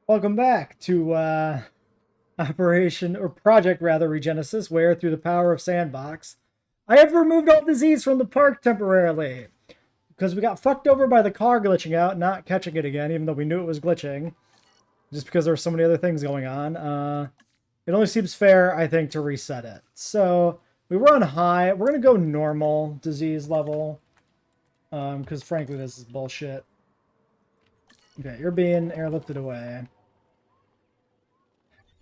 Welcome back to Operation, or Project rather, Regenesis, where through the power of Sandbox, I have removed all disease from the park temporarily. Because we got fucked over by the car glitching out, not catching it again, even though we knew it was glitching. Just because there were so many other things going on. It only seems fair, I think, to reset it. So, we were on high. We're going to go normal disease level. Because frankly, this is bullshit. Okay, you're being airlifted away.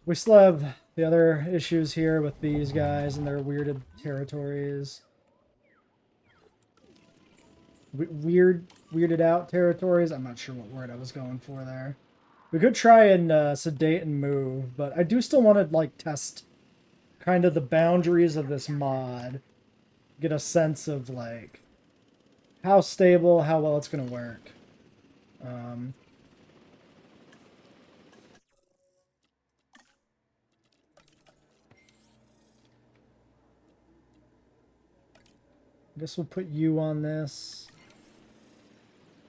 We still have the other issues here with these guys and their weirded territories. Weirded out territories? I'm not sure what word I was going for there. We could try and sedate and move, but I do still want to, like, test kind of the boundaries of this mod. Get a sense of, like, how stable, how well it's going to work. I guess we'll put you on this.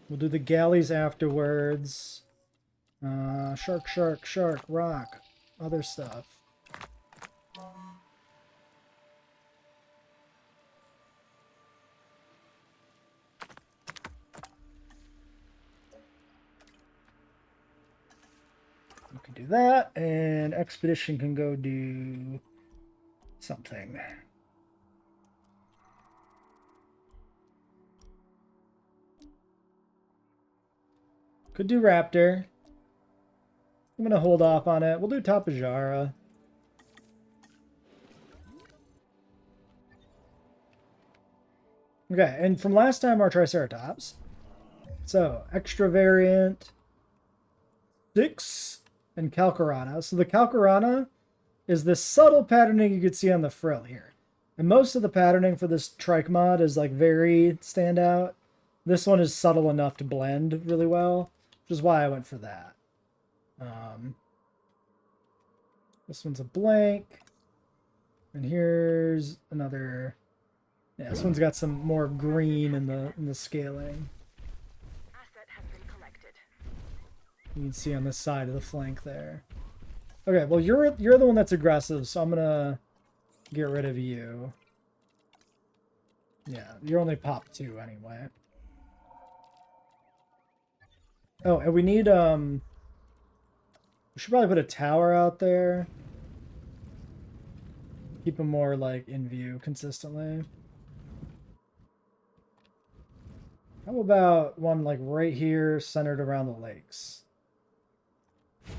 We'll do the galleys afterwards. Shark, rock, other stuff. We can do that, and Expedition can go do something. Could do Raptor. I'm going to hold off on it. We'll do Tapajara. Okay, and from last time, our Triceratops. So, extra variant 6 and Calcarana. So the Calcarana is this subtle patterning you could see on the frill here. And most of the patterning for this trike mod is like very standout. This one is subtle enough to blend really well, which is why I went for that. This one's a blank. And here's another. Yeah, this one's got some more green in the scaling. Asset has been collected. You can see on this side of the flank there. Okay, well you're the one that's aggressive, so I'm gonna get rid of you. Yeah, you're only pop 2 anyway. Oh, and we need we should probably put a tower out there. Keep them more like in view consistently. How about one like right here, centered around the lakes? I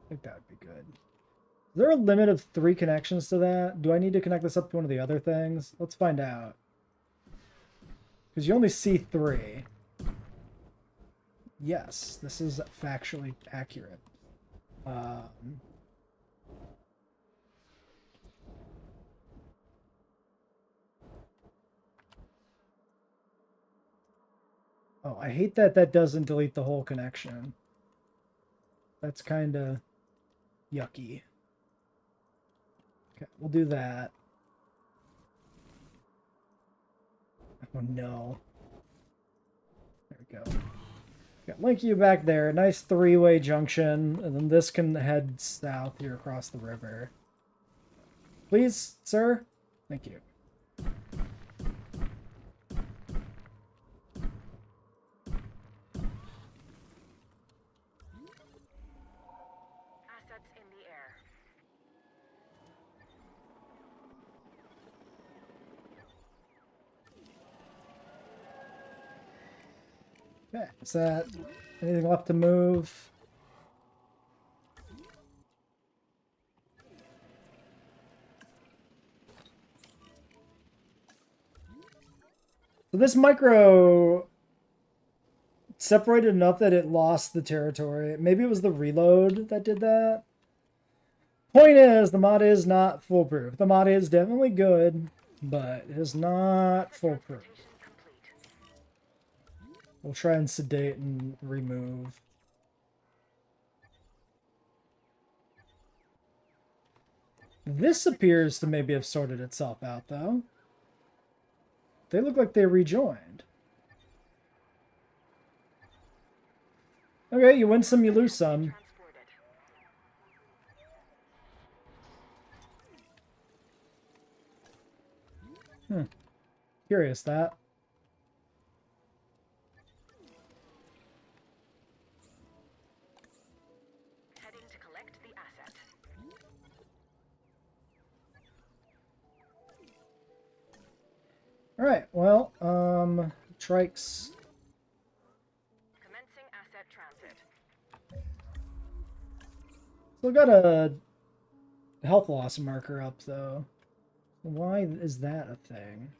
think that would be good. Is there a limit of 3 connections to that? Do I need to connect this up to one of the other things? Let's find out. Because you only see 3. Yes, this is factually accurate. Oh, I hate that that doesn't delete the whole connection. That's kind of yucky. Okay, we'll do that. Oh no. There we go. Got link you back there. Nice 3-way junction. And then this can head south here across the river. Please, sir? Thank you. Assets in the air. Okay, is that anything left to move? So this micro separated enough that it lost the territory. Maybe it was the reload that did that. Point is, the mod is not foolproof. The mod is definitely good, but it is not foolproof. We'll try and sedate and remove. This appears to maybe have sorted itself out, though. They look like they rejoined. Okay, you win some, you lose some. Transported. Curious that. Heading to collect the asset. Alright, well, Trikes. Commencing asset transit. Still got a health loss marker up, though. Why is that a thing?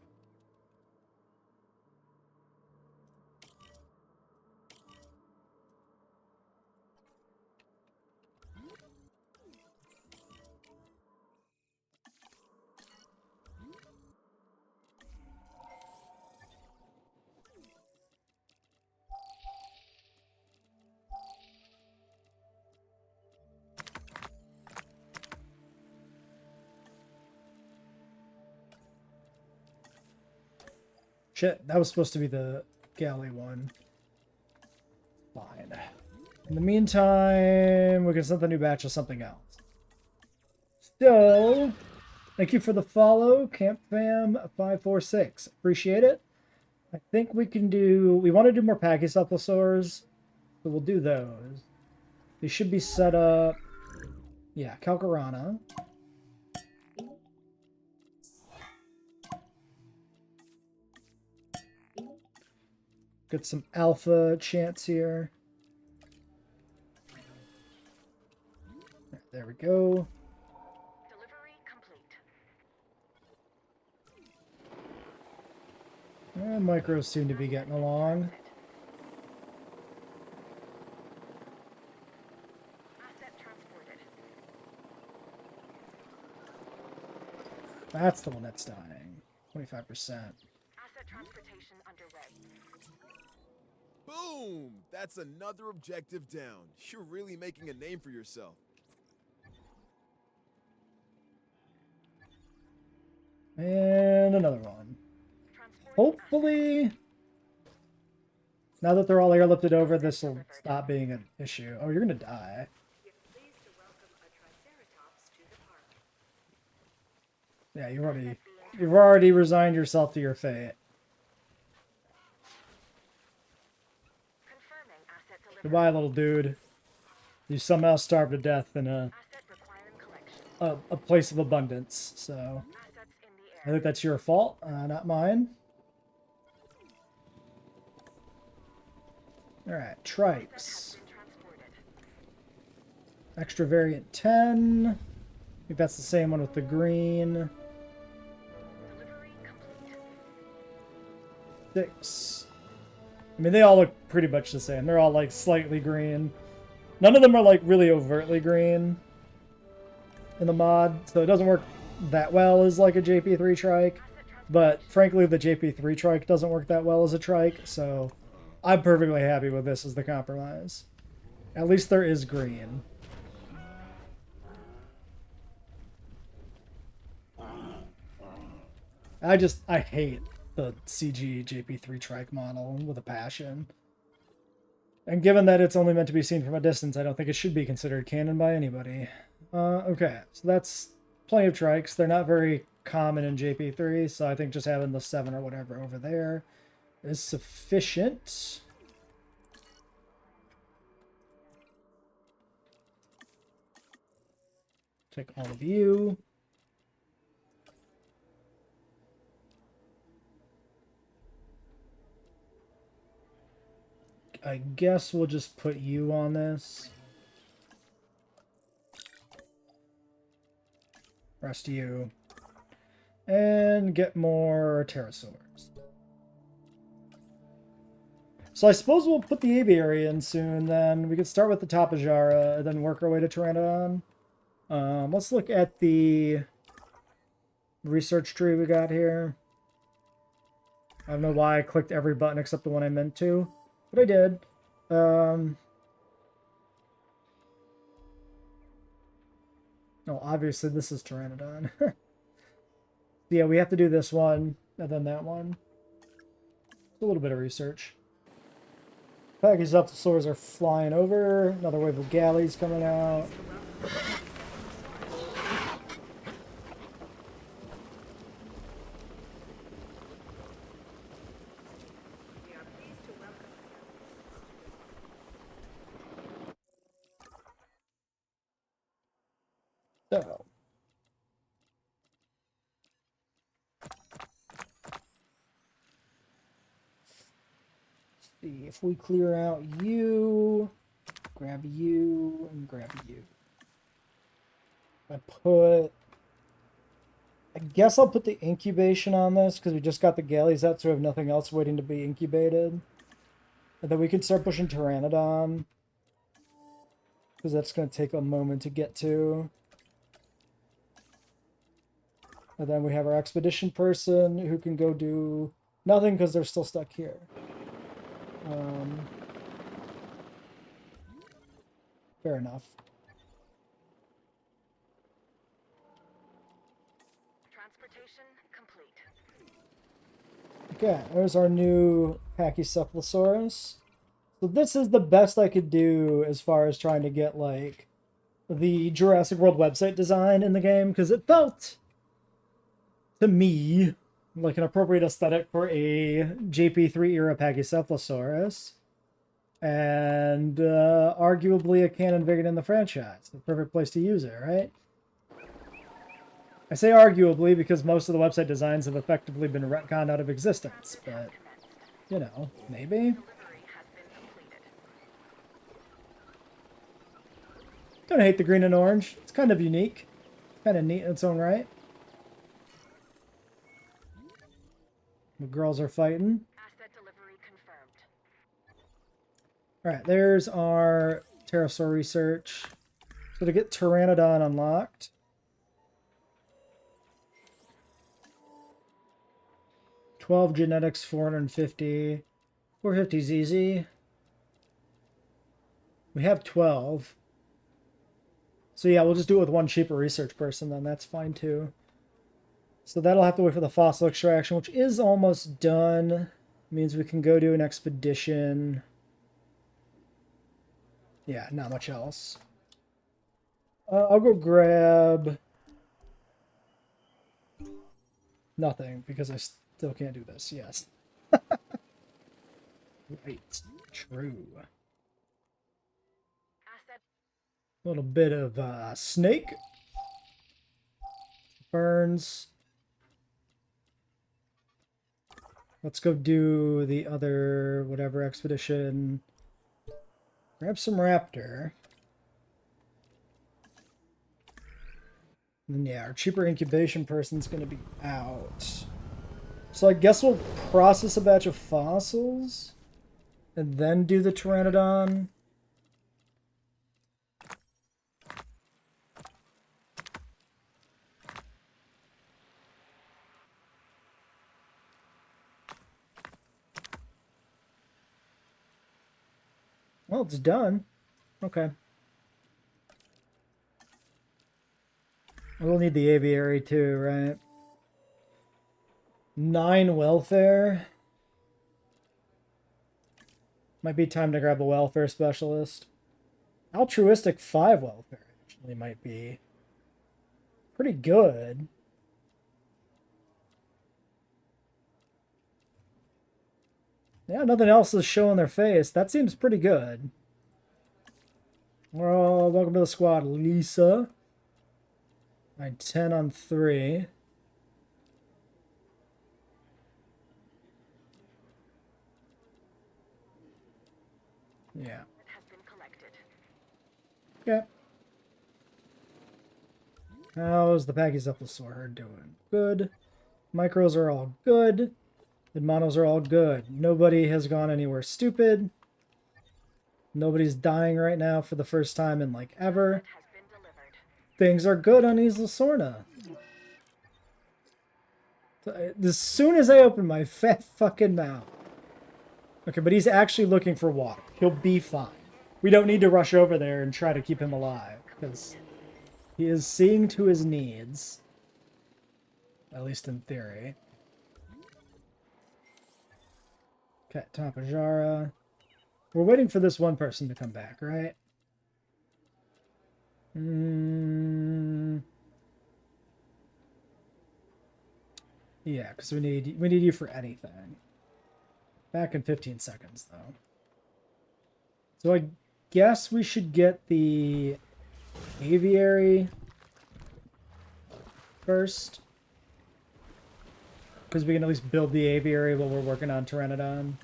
Shit, that was supposed to be the galley one. Fine. In the meantime, we can send the new batch of something else. So, thank you for the follow, CampFam546. Appreciate it. I think we can do... We want to do more Pachycephalosaurs, so we'll do those. They should be set up... Yeah, Calcarana. Get some alpha chance here. There we go. Delivery complete. And micros seem to be getting along. Asset transported. That's the one that's dying. 25%. Asset transportation underway. Boom! That's another objective down. You're really making a name for yourself. And another one. Transporting Hopefully, now that they're all airlifted over, this will stop being an issue. Oh, you're gonna die. Yeah, you've already resigned yourself to your fate. Confirming asset delivery. Goodbye, little dude. You somehow starved to death in Asset requiring collection. a place of abundance. So Assets in the I air. think that's your fault, not mine. All right, Asset trikes. has been transported. Extra variant 10. I think that's the same one with the green. Delivery complete. 6. I mean, they all look pretty much the same. They're all like slightly green. None of them are like really overtly green in the mod, so it doesn't work that well as like a JP3 trike. But frankly, the JP3 trike doesn't work that well as a trike, so I'm perfectly happy with this as the compromise. At least there is green. I hate the CG JP3 trike model with a passion. And given that it's only meant to be seen from a distance, I don't think it should be considered canon by anybody. Okay, so that's plenty of trikes. They're not very common in JP3, so I think just having the 7 or whatever over there is sufficient. Take all of you. I guess we'll just put you on this. Rest you. And get more pterosaurs. So I suppose we'll put the aviary in soon, then. We could start with the Tapajara, and then work our way to Pteranodon. Let's look at the research tree we got here. I don't know why I clicked every button except the one I meant to, but I did. No, obviously this is Pteranodon. Yeah, we have to do this one, and then that one. A little bit of research. Pachycephalosaurs are flying over. Another wave of galleys coming out. So. See if we clear out you, grab you, and grab you. I guess I'll put the incubation on this because we just got the galleys out, so we have nothing else waiting to be incubated. And then we can start pushing Pteranodon, because that's going to take a moment to get to. And then we have our expedition person who can go do nothing because they're still stuck here. Fair enough. Transportation complete. Okay, there's our new Pachycephalosaurus. So this is the best I could do as far as trying to get, like, the Jurassic World website design in the game, because it felt, to me, like an appropriate aesthetic for a JP3 era Pachycephalosaurus. And arguably a canon variant in the franchise. The perfect place to use it, right? I say arguably because most of the website designs have effectively been retconned out of existence, but, you know, maybe? Delivery has been completed. Don't hate the green and orange. It's kind of unique. Kind of neat in its own right. The girls are fighting. Asset delivery confirmed. Alright, there's our pterosaur research. So to get Pteranodon unlocked, $12 genetics, 450. 450 is easy. We have 12. So yeah, we'll just do it with one cheaper research person then. That's fine too. So that'll have to wait for the fossil extraction, which is almost done. Means we can go do an expedition. Yeah, not much else. I'll go grab nothing because I still can't do this. Yes. Right. True. Asset A little bit of snake. Burns. Let's go do the other whatever expedition. Grab some raptor. And then yeah, our cheaper incubation person's gonna be out. So I guess we'll process a batch of fossils and then do the Pteranodon. Well, it's done. Okay. We'll need the aviary too, right? 9 welfare. Might be time to grab a welfare specialist. Altruistic 5 welfare actually might be pretty good. Yeah, nothing else is showing their face. That seems pretty good. Well, welcome to the squad, Lisa. 10 on 3. Yeah. has been collected. Okay. How's the Pachycephalosaur herd doing? Good. Micros are all good. The monos are all good. Nobody has gone anywhere stupid. Nobody's dying right now for the first time in like ever. Has been delivered. Things are good on Isla Sorna. As soon as I open my fat fucking mouth. Okay, but he's actually looking for water. He'll be fine. We don't need to rush over there and try to keep him alive, because he is seeing to his needs. At least in theory. Okay, Tapajara. We're waiting for this one person to come back, right? Mm. Yeah, because we need you for anything. Back in 15 seconds, though. So I guess we should get the aviary first. Because we can at least build the aviary while we're working on Pteranodon.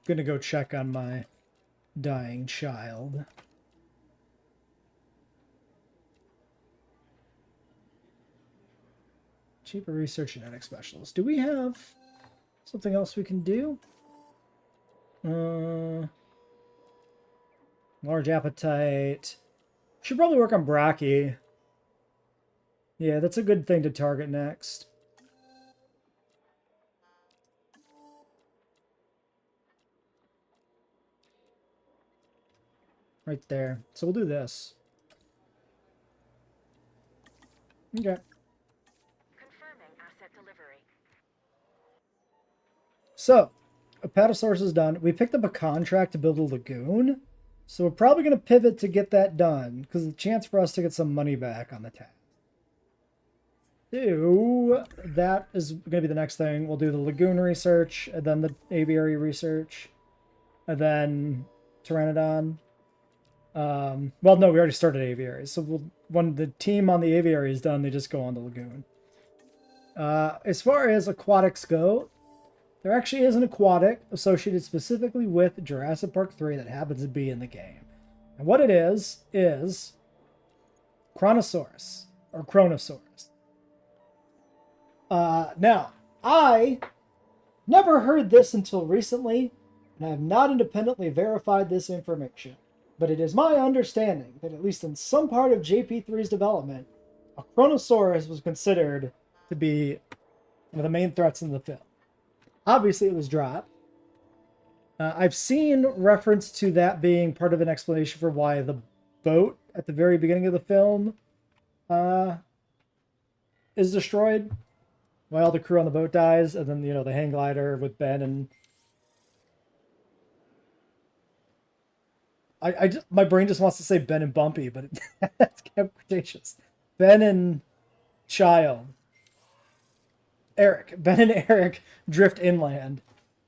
Gonna go check on my dying child. Cheaper research genetic specialist. Do we have something else we can do? Large appetite. Should probably work on Brachy. Yeah, that's a good thing to target next. Right there. So we'll do this. Okay. Confirming asset delivery. So, Apatosaurus is done. We picked up a contract to build a lagoon. So we're probably going to pivot to get that done, because the chance for us to get some money back on the task. So, that is going to be the next thing. We'll do the lagoon research, and then the aviary research, and then Pteranodon. Well, no, we already started aviaries. So when the team on the aviary is done, they just go on the lagoon. As far as aquatics go, there actually is an aquatic associated specifically with Jurassic Park 3 that happens to be in the game. And what it is Chronosaurus, or Chronosaurus. Now, I never heard this until recently, and I have not independently verified this information. But it is my understanding that at least in some part of JP3's development, a Chronosaurus was considered to be one of the main threats in the film. Obviously, it was dropped. I've seen reference to that being part of an explanation for why the boat at the very beginning of the film is destroyed. Why all the crew on the boat dies, and then, the hang glider with Ben and... my brain just wants to say Ben and Bumpy, but that's kind of cretaceous. Ben and Child. Ben and Eric drift inland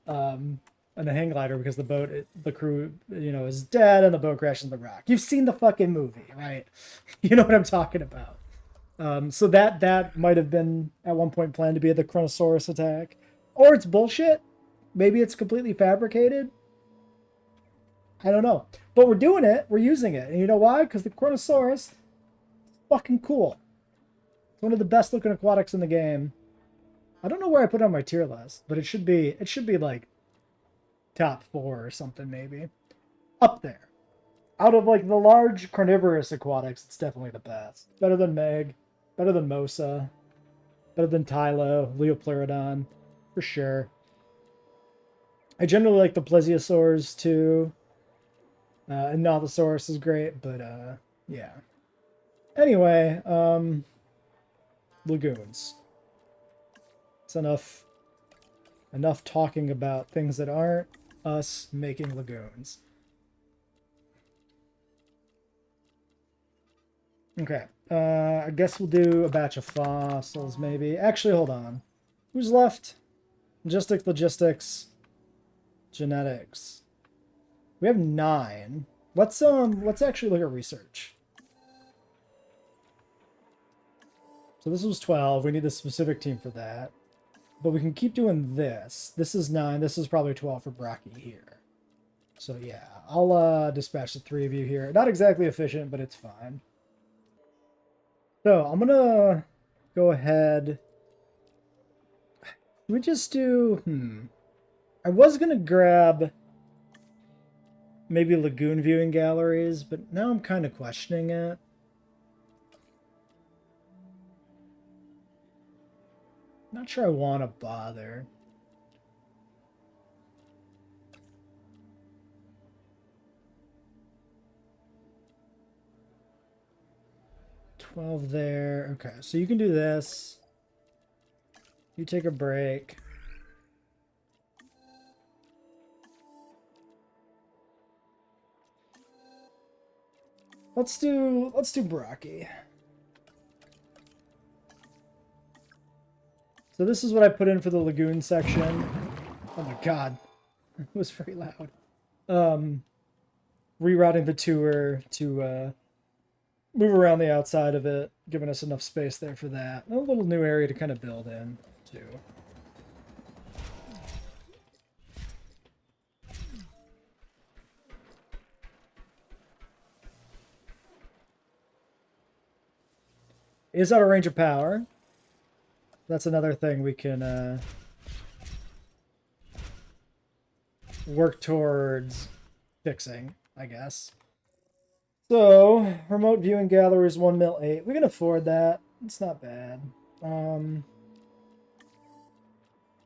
on the hang glider because the crew, is dead and the boat crashes into the rock. You've seen the fucking movie, right? You know what I'm talking about. So that might have been at one point planned to be the Chronosaurus attack. Or it's bullshit. Maybe it's completely fabricated. I don't know. But we're doing it. We're using it. And you know why? Because the Chronosaurus is fucking cool. It's one of the best looking aquatics in the game. I don't know where I put it on my tier list, but it should be like top 4 or something, maybe. Up there. Out of like the large carnivorous aquatics, it's definitely the best. Better than Meg. Better than Mosa. Better than Tylo. Leopleurodon. For sure. I generally like the plesiosaurs too. And Nothosaurus is great, but yeah. Anyway, lagoons. It's enough talking about things that aren't us making lagoons. Okay, I guess we'll do a batch of fossils, maybe. Actually, hold on. Who's left? Logistics, genetics. We have 9. Let's actually look at research. So this was 12. We need a specific team for that. But we can keep doing this. This is 9. This is probably 12 for Brachy here. So yeah, I'll dispatch the 3 of you here. Not exactly efficient, but it's fine. So I'm gonna go ahead. Should we just do... I was gonna grab maybe lagoon viewing galleries, but now I'm kind of questioning it. Not sure I want to bother. $12 there. Okay, so you can do this. You take a break. Let's do Braki. So this is what I put in for the lagoon section. Oh my god. It was very loud. Rerouting the tour to move around the outside of it, giving us enough space there for that. A little new area to kind of build in, too. Is out of range of power. That's another thing we can work towards fixing, I guess. So, remote viewing galleries, 1 mil 8. We can afford that. It's not bad. In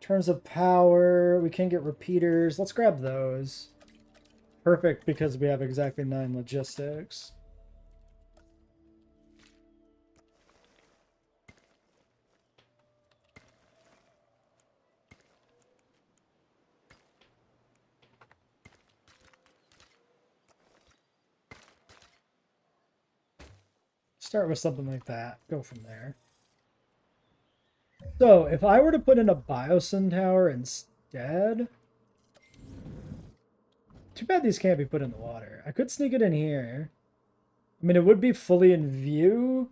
terms of power, we can get repeaters. Let's grab those. Perfect, because we have exactly 9 logistics. Start with something like that. Go from there. So, if I were to put in a Biosyn tower instead... Too bad these can't be put in the water. I could sneak it in here. I mean, it would be fully in view,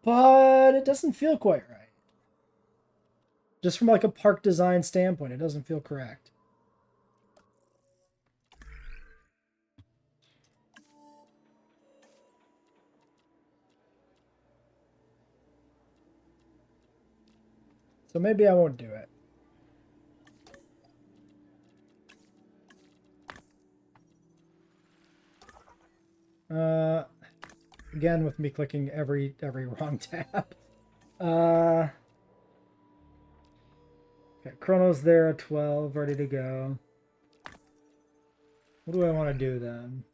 but it doesn't feel quite right. Just from like a park design standpoint, it doesn't feel correct. So maybe I won't do it. Again, with me clicking every wrong tab. Okay, Chrono's there at 12, ready to go. What do I want to do then?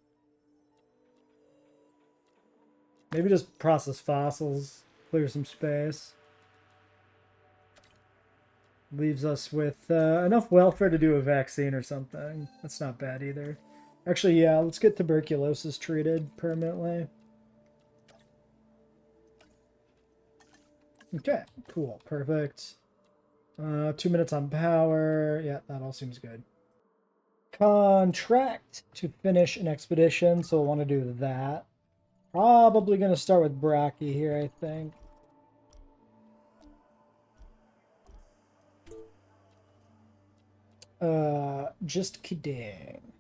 Maybe just process fossils, clear some space. Leaves us with enough welfare to do a vaccine or something. That's not bad either. Actually, yeah, let's get tuberculosis treated permanently. Okay, cool, perfect. 2 minutes on power. Yeah, that all seems good. Contract to finish an expedition, so we'll want to do that. Probably going to start with Braki here, I think. Just kidding.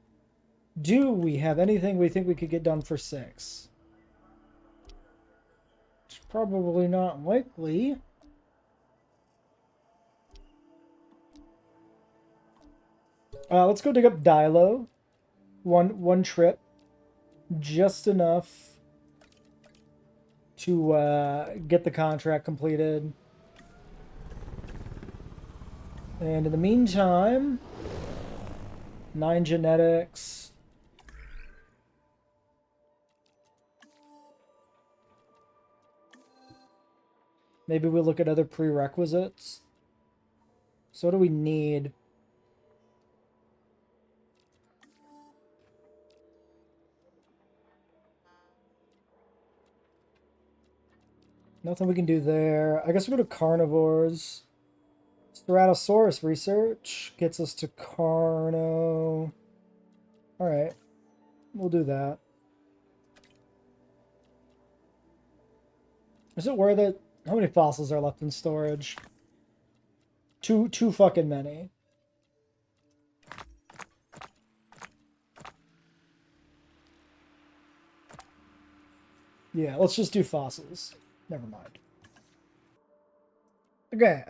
Do we have anything we think we could get done for 6? It's probably not likely. Let's go dig up Dilo. One trip. Just enough to get the contract completed. And in the meantime, 9 genetics. Maybe we'll look at other prerequisites. So what do we need? Nothing we can do there. I guess we'll go to carnivores. Ceratosaurus research gets us to Carno. Alright. We'll do that. Is it worth it? How many fossils are left in storage? Too fucking many. Yeah, let's just do fossils. Never mind. Okay,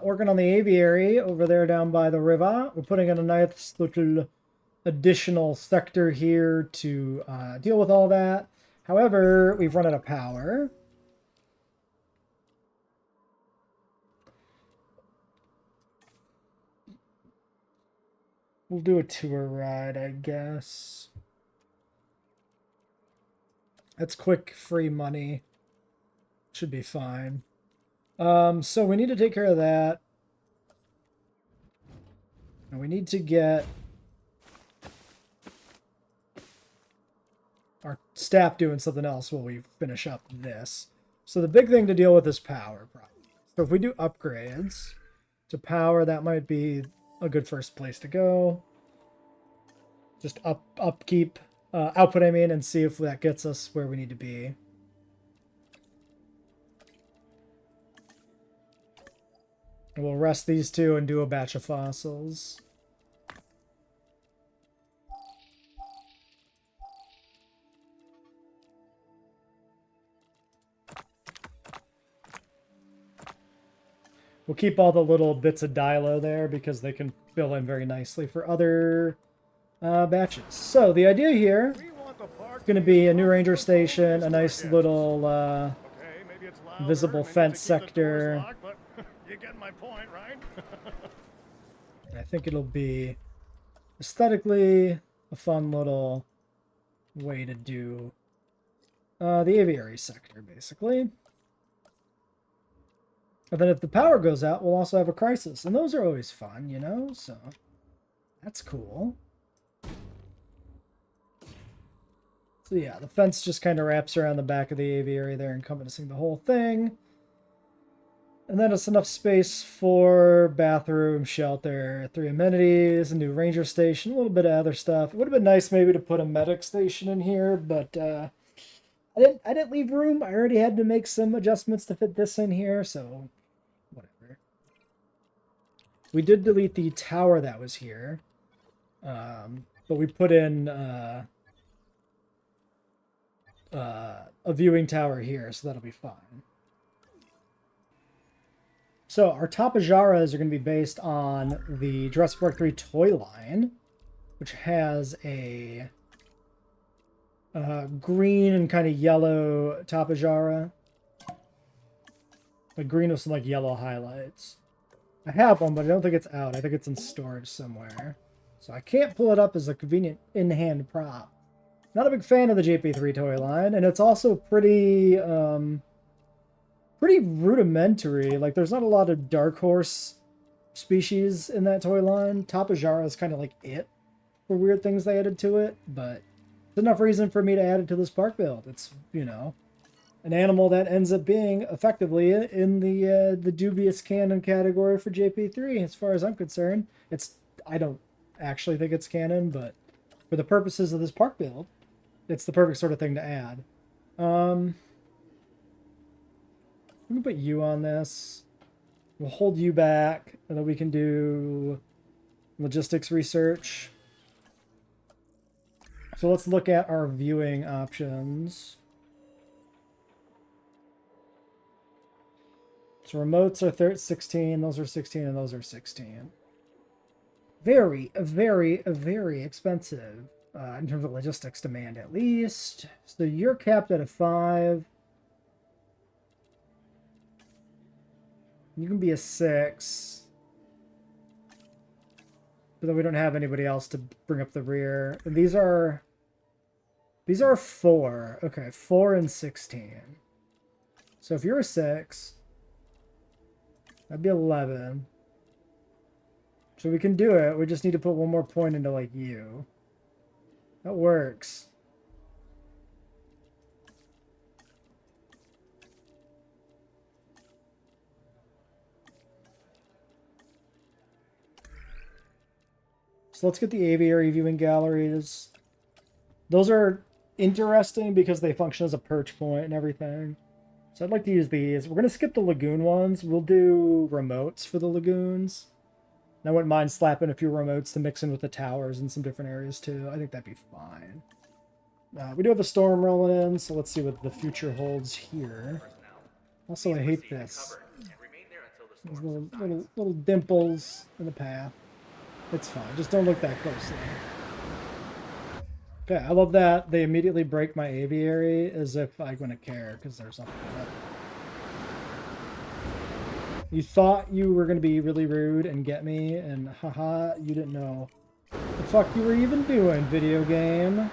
working on the aviary over there down by the river. We're putting in a nice little additional sector here to deal with all that. However, we've run out of power. We'll do a tour ride, I guess. That's quick, free money. Should be fine. So we need to take care of that. And we need to get our staff doing something else while we finish up this. So the big thing to deal with is power. So if we do upgrades to power, that might be a good first place to go. Just upkeep, output, I mean, and see if that gets us where we need to be. And we'll rest these two and do a batch of fossils. We'll keep all the little bits of dilo there because they can fill in very nicely for other batches. So the idea here is going to be a new ranger station, a nice little visible fence sector. You get my point, right? I think it'll be aesthetically a fun little way to do the aviary sector, basically. And then if the power goes out, we'll also have a crisis. And those are always fun, you know? So that's cool. So yeah, the fence just kind of wraps around the back of the aviary there, encompassing the whole thing. And then it's enough space for bathroom, shelter, 3 amenities, a new ranger station, a little bit of other stuff. It would have been nice maybe to put a medic station in here, but I didn't leave room. I already had to make some adjustments to fit this in here, so whatever. We did delete the tower that was here, but we put in a viewing tower here, so that'll be fine. So our Tapajaras are going to be based on the Jurassic Park 3 toy line, which has a green and kind of yellow Tapajara. Like green with some like yellow highlights. I have one, but I don't think it's out. I think it's in storage somewhere. So I can't pull it up as a convenient in-hand prop. Not a big fan of the JP3 toy line, and it's also pretty pretty rudimentary. Like, there's not a lot of Dark Horse species in that toy line. Tapajara is kind of like it for weird things they added to it, but it's enough reason for me to add it to this park build. It's, you know, an animal that ends up being effectively in the dubious canon category for JP3, as far as I'm concerned. I don't actually think it's canon, but for the purposes of this park build, it's the perfect sort of thing to add. We can put you on this. We'll hold you back, and then we can do logistics research. So let's look at our viewing options. So remotes are 16, those are 16, and those are 16. Very, very, very expensive in terms of logistics demand, at least. So you're capped at a 5. You can be a 6. But then we don't have anybody else to bring up the rear. And these are 4. Okay, 4 and 16. So if you're a 6, that'd be 11. So we can do it. We just need to put one more point into, like, you. That works. So let's get the aviary viewing galleries. Those are interesting because they function as a perch point and everything. So I'd like to use these. We're going to skip the lagoon ones. We'll do remotes for the lagoons. And I wouldn't mind slapping a few remotes to mix in with the towers in some different areas too. I think that'd be fine. We do have a storm rolling in, so let's see what the future holds here. Also, I hate this. These little dimples in the path. It's fine. Just don't look that closely. Okay, I love that they immediately break my aviary as if I'm going to care because there's something in it. You thought you were going to be really rude and get me, and haha, you didn't know what the fuck you were even doing, video game.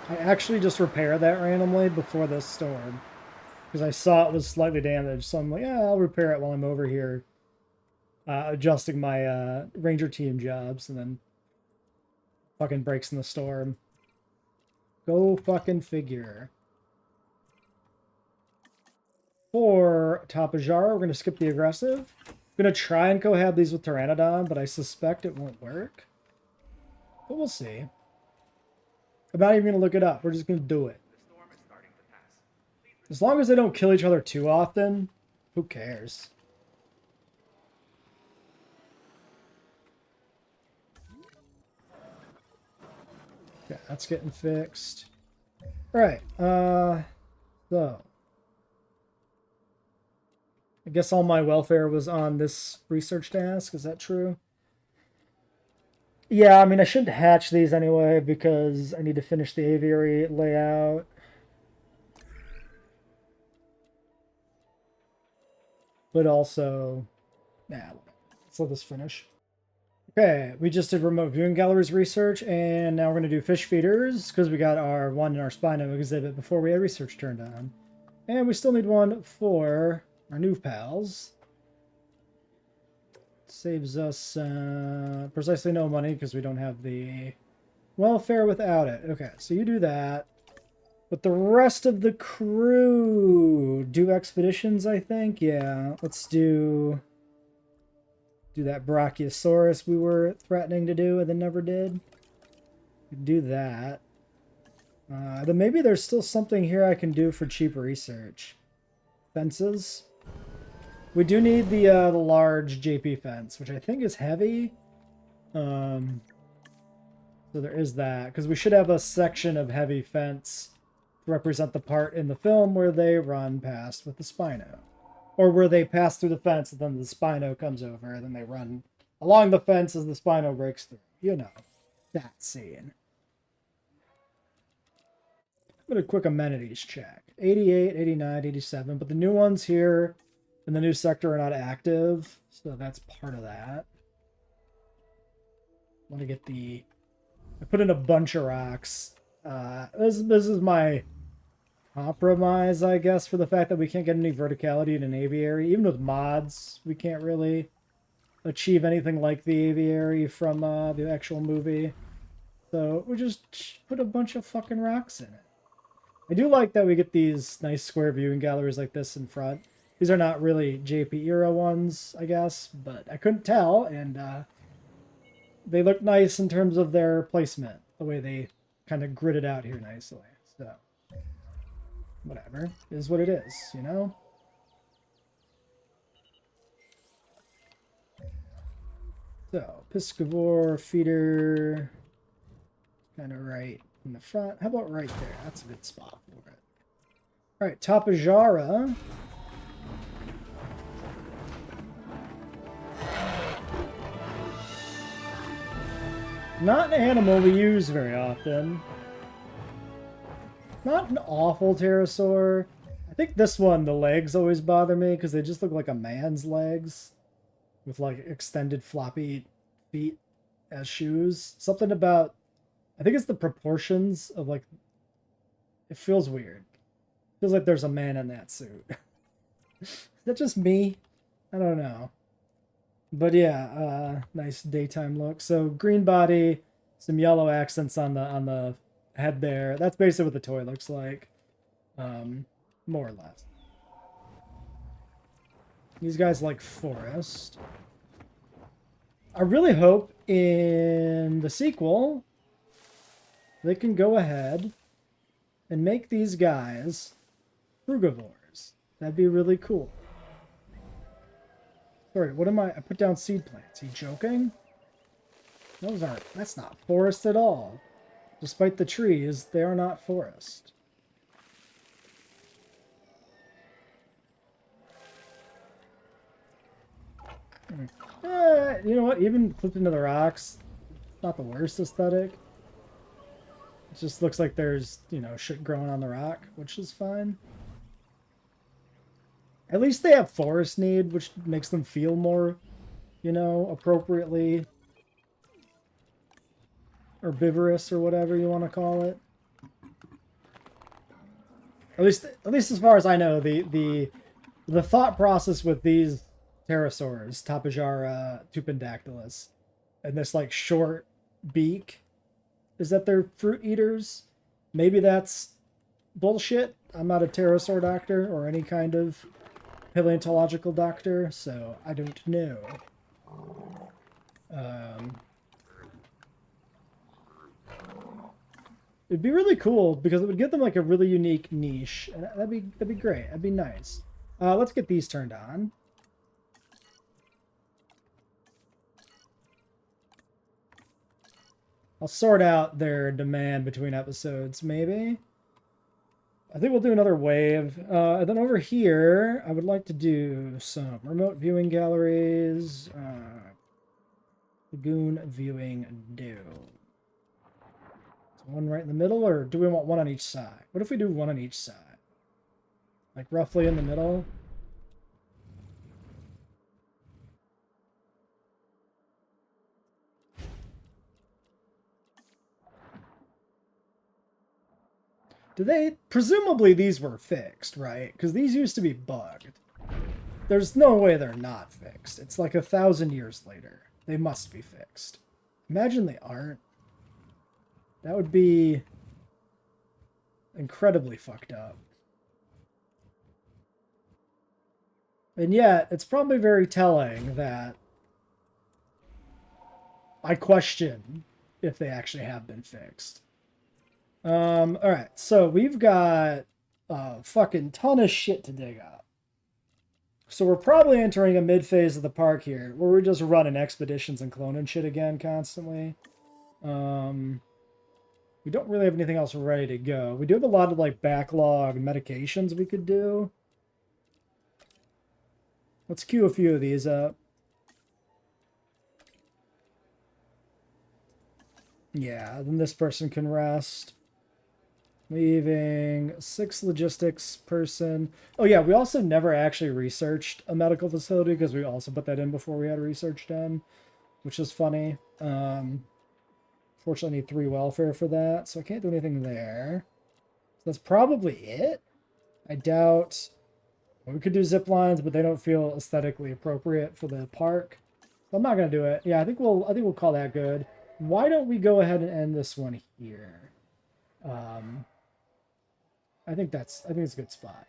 I actually just repaired that randomly before this storm. Because I saw it was slightly damaged, so I'm like, yeah, I'll repair it while I'm over here adjusting my ranger team jobs, and then fucking breaks in the storm. Go fucking figure. For Tapajara, we're going to skip the aggressive. I'm going to try and cohab these with Pteranodon, but I suspect it won't work. But we'll see. I'm not even going to look it up. We're just going to do it. As long as they don't kill each other too often, who cares? Okay, that's getting fixed. Alright, so. I guess all my welfare was on this research task, is that true? Yeah, I mean, I shouldn't hatch these anyway, because I need to finish the aviary layout. But also, let's let this finish. Okay, we just did remote viewing galleries research, and now we're going to do fish feeders, because we got our one in our Spino exhibit before we had research turned on. And we still need one for our new pals. Saves us precisely no money, because we don't have the welfare without it. Okay, so you do that. But the rest of the crew do expeditions, I think. Yeah, let's do that Brachiosaurus we were threatening to do and then never did. Do that. Then maybe there's still something here I can do for cheap research. Fences. We do need the large JP fence, which I think is heavy. So there is that, because we should have a section of heavy fence to represent the part in the film where they run past with the Spino. Or where they pass through the fence and then the Spino comes over and then they run along the fence as the Spino breaks through. You know, that scene. I'm going to quick amenities check. 88, 89, 87, but the new ones here in the new sector are not active, so that's part of that. I want to get the... I put in a bunch of rocks. This is my compromise, I guess, for the fact that we can't get any verticality in an aviary. Even with mods, we can't really achieve anything like the aviary from the actual movie. So we just put a bunch of fucking rocks in it. I do like that we get these nice square viewing galleries like this in front. These are not really JP era ones, I guess, but I couldn't tell, and they look nice in terms of their placement, the way they kind of gridded out here nicely. So, whatever. It is what it is, you know? So, Piscivore, feeder, kind of right in the front. How about right there? That's a good spot for it. Alright, Tapajara. Not an animal we use very often. Not an awful pterosaur. I think this one, the legs always bother me because they just look like a man's legs with like extended floppy feet as shoes. Something about, I think it's the proportions of like, it feels weird. It feels like there's a man in that suit. Is that just me? I don't know. But yeah, nice daytime look. So green body, some yellow accents on the head there. That's basically what the toy looks like, more or less. These guys like forest. I really hope in the sequel they can go ahead and make these guys frugivores. That'd be really cool. Sorry, what am I put down seed plants. Are you joking? That's not forest at all. Despite the trees, they are not forest. You know what? Even clipped into the rocks, not the worst aesthetic. It just looks like there's, you know, shit growing on the rock, which is fine. At least they have forest need, which makes them feel more, you know, appropriately herbivorous or whatever you want to call it. At least as far as I know, the thought process with these pterosaurs, Tapejara tupendactylus, and this like short beak, is that they're fruit eaters. Maybe that's bullshit. I'm not a pterosaur doctor or any kind of paleontological doctor, so I don't know. It'd be really cool because it would give them like a really unique niche, and that'd be great. That'd be nice. Let's get these turned on. I'll sort out their demand between episodes, maybe. I think we'll do another wave. And then over here, I would like to do some remote viewing galleries. Lagoon viewing do. So one right in the middle, or do we want one on each side? What if we do one on each side? Like roughly in the middle? Do they... Presumably these were fixed, right? Because these used to be bugged. There's no way they're not fixed. It's like 1,000 years later. They must be fixed. Imagine they aren't. That would be incredibly fucked up. And yet, it's probably very telling that I question if they actually have been fixed. Alright, so we've got a fucking ton of shit to dig up. So we're probably entering a mid-phase of the park here, where we're just running expeditions and cloning shit again constantly. We don't really have anything else ready to go. We do have a lot of, like, backlog medications we could do. Let's queue a few of these up. Yeah, then this person can rest. Leaving 6 logistics person. Oh yeah, we also never actually researched a medical facility because we also put that in before we had research done, which is funny. Fortunately, I need 3 welfare for that, so I can't do anything there. So that's probably it. I doubt we could do zip lines, but they don't feel aesthetically appropriate for the park. So I'm not gonna do it. Yeah, I think we'll call that good. Why don't we go ahead and end this one here? I think it's a good spot.